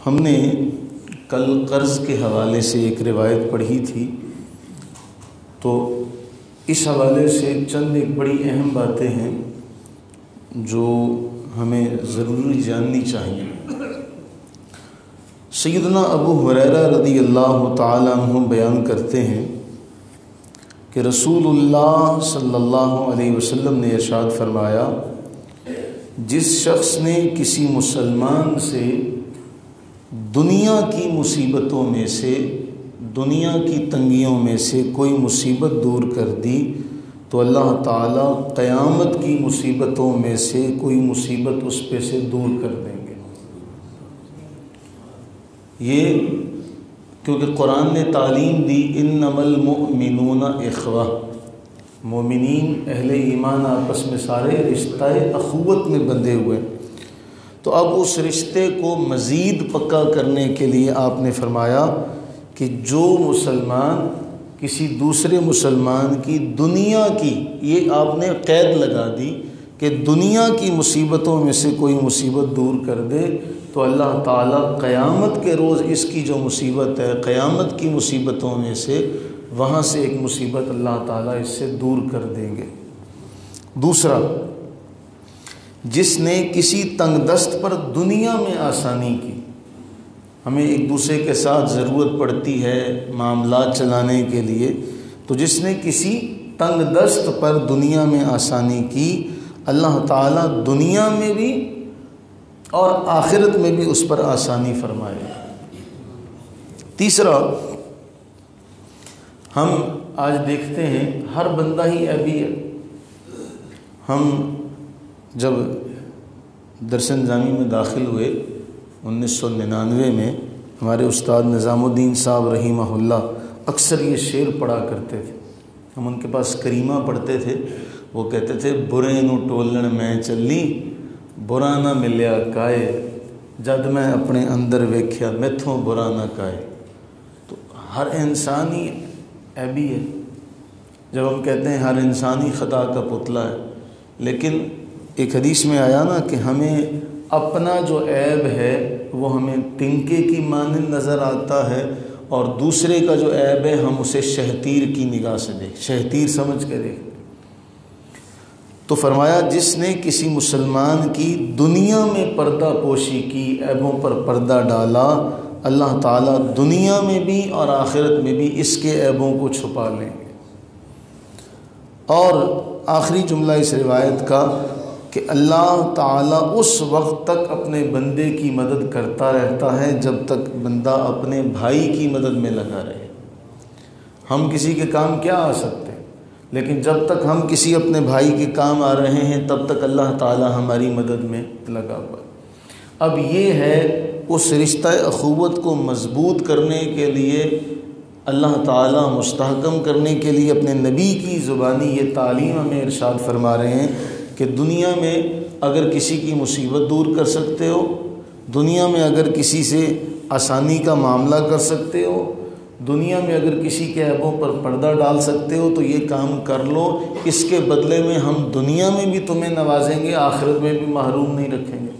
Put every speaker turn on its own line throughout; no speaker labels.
ہم نے کل قرض کے حوالے سے ایک روایت پڑھی تھی، تو اس حوالے سے چند ایک بڑی اہم باتیں ہیں جو ہمیں ضروری جاننی چاہیے۔ سیدنا ابو ہریرہ رضی اللہ تعالیٰ عنہ بیان کرتے ہیں کہ رسول اللہ صلی اللہ علیہ وسلم نے ارشاد فرمایا، جس شخص نے کسی مسلمان سے دنیا کی مصیبتوں میں سے، دنیا کی تنگیوں میں سے کوئی مصیبت دور کر دی تو اللہ تعالیٰ قیامت کی مصیبتوں میں سے کوئی مصیبت اس پہ سے دور کر دیں گے۔ یہ کیونکہ قرآن نے تعلیم دی انما المؤمنون اخوہ، مومنین اہل ایمان آپس میں سارے رشتہ اخوت میں بندھے ہوئے۔ تو اب اس رشتے کو مزید پکا کرنے کے لیے آپ نے فرمایا کہ جو مسلمان کسی دوسرے مسلمان کی دنیا کی، یہ آپ نے قید لگا دی کہ دنیا کی مصیبتوں میں سے کوئی مصیبت دور کر دے تو اللہ تعالیٰ قیامت کے روز اس کی جو مصیبت ہے، قیامت کی مصیبتوں میں سے وہاں سے ایک مصیبت اللہ تعالیٰ اس سے دور کر دیں گے۔ دوسرا، جس نے کسی تنگ دست پر دنیا میں آسانی کی، ہمیں ایک دوسرے کے ساتھ ضرورت پڑتی ہے معاملات چلانے کے لیے، تو جس نے کسی تنگ دست پر دنیا میں آسانی کی، اللہ تعالیٰ دنیا میں بھی اور آخرت میں بھی اس پر آسانی فرمائے۔ تیسرا، ہم آج دیکھتے ہیں ہر بندہ ہی عیبی ہے۔ ہم جب درس نظامی میں داخل ہوئے 1999 میں، ہمارے استاد نظام الدین صاحب رحمہ اللہ اکثر یہ شعر پڑھا کرتے تھے۔ ہم ان کے پاس کریمہ پڑھتے تھے، وہ کہتے تھے برے نو ٹولن میں چلی، برا نہ ملیا کائے، جد میں اپنے اندر ویکھیا میتھوں برا نہ کائے۔ تو ہر انسان ہی عیبی ہے۔ جب ہم کہتے ہیں ہر انسان ہی خطا کا پتلا ہے، لیکن ایک حدیث میں آیا نا کہ ہمیں اپنا جو عیب ہے وہ ہمیں تنکے کی مانند نظر آتا ہے، اور دوسرے کا جو عیب ہے ہم اسے شہتیر کی نگاہ سے دیکھ، شہتیر سمجھ کے دیکھتے۔ تو فرمایا جس نے کسی مسلمان کی دنیا میں پردہ پوشی کی، عیبوں پر پردہ ڈالا، اللہ تعالیٰ دنیا میں بھی اور آخرت میں بھی اس کے عیبوں کو چھپا لیں گے۔ اور آخری جملہ اس روایت کا کہ اللہ تعالیٰ اس وقت تک اپنے بندے کی مدد کرتا رہتا ہے جب تک بندہ اپنے بھائی کی مدد میں لگا رہے۔ ہم کسی کے کام کیا آ سکتے ہیں، لیکن جب تک ہم کسی اپنے بھائی کے کام آ رہے ہیں تب تک اللہ تعالیٰ ہماری مدد میں لگا ہوا ہے۔ اب یہ ہے اس رشتہ اخوت کو مضبوط کرنے کے لیے، اللہ تعالیٰ مستحکم کرنے کے لیے اپنے نبی کی زبانی یہ تعلیم ہمیں ارشاد فرما رہے ہیں کہ دنیا میں اگر کسی کی مصیبت دور کر سکتے ہو، دنیا میں اگر کسی سے آسانی کا معاملہ کر سکتے ہو، دنیا میں اگر کسی کے عیبوں پر پردہ ڈال سکتے ہو تو یہ کام کر لو، اس کے بدلے میں ہم دنیا میں بھی تمہیں نوازیں گے، آخرت میں بھی محروم نہیں رکھیں گے۔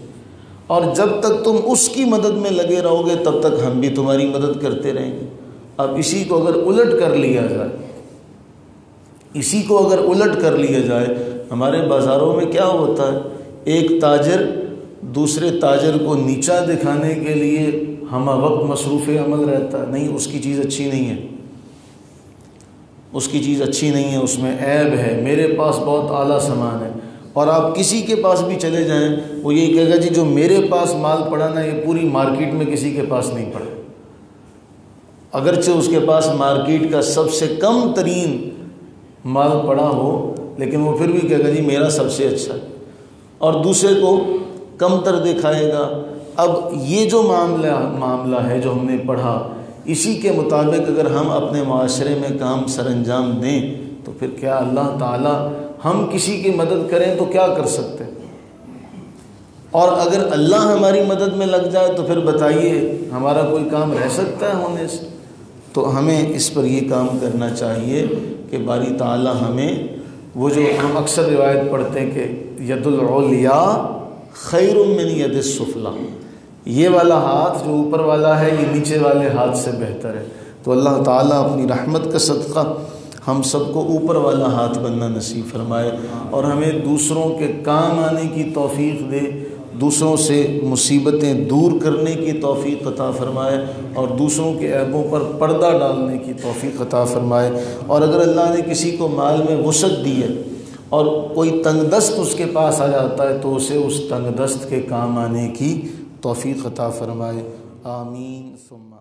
اور جب تک تم اس کی مدد میں لگے رہو گے تب تک ہم بھی تمہاری مدد کرتے رہیں گے۔ اب اسی کو اگر الٹ کر لیا جائے، اسی کو اگر الٹ کر لیا جائے، ہمارے بازاروں میں کیا ہوتا ہے، ایک تاجر دوسرے تاجر کو نیچا دکھانے کے لیے ہمہ وقت مصروف عمل رہتا ہے، نہیں اس کی چیز اچھی نہیں ہے، اس کی چیز اچھی نہیں ہے، اس میں عیب ہے، میرے پاس بہت اعلیٰ سامان ہے۔ اور آپ کسی کے پاس بھی چلے جائیں، وہ یہی کہے گا جی جو میرے پاس مال پڑا نا یہ پوری مارکیٹ میں کسی کے پاس نہیں پڑا، اگرچہ اس کے پاس مارکیٹ کا سب سے کم ترین مال پڑا ہو، لیکن وہ پھر بھی کہے گا جی میرا سب سے اچھا ہے، اور دوسرے کو کم تر دکھائے گا۔ اب یہ جو معاملہ ہے جو ہم نے پڑھا، اسی کے مطابق اگر ہم اپنے معاشرے میں کام سر انجام دیں تو پھر کیا اللہ تعالیٰ ہم کسی کی مدد کریں تو کیا کر سکتے ہیں؟ اور اگر اللہ ہماری مدد میں لگ جائے تو پھر بتائیے ہمارا کوئی کام رہ سکتا ہے ہونے سے؟ تو ہمیں اس پر یہ کام کرنا چاہیے کہ باری تعالیٰ ہمیں وہ جو ہم اکثر روایت پڑھتے ہیں کہ ید العلیاء خیر من ید السفلی، یہ والا ہاتھ جو اوپر والا ہے یہ نیچے والے ہاتھ سے بہتر ہے۔ تو اللہ تعالیٰ اپنی رحمت کا صدقہ ہم سب کو اوپر والا ہاتھ بننا نصیب فرمائے، اور ہمیں دوسروں کے کام آنے کی توفیق دے، دوسروں سے مصیبتیں دور کرنے کی توفیق عطا فرمائے، اور دوسروں کے عیبوں پر پردہ ڈالنے کی توفیق عطا فرمائے۔ اور اگر اللہ نے کسی کو مال میں وسعت دی ہے اور کوئی تنگ دست اس کے پاس آ جاتا ہے تو اسے اس تنگ دست کے کام آنے کی توفیق عطا فرمائے۔ آمین ثم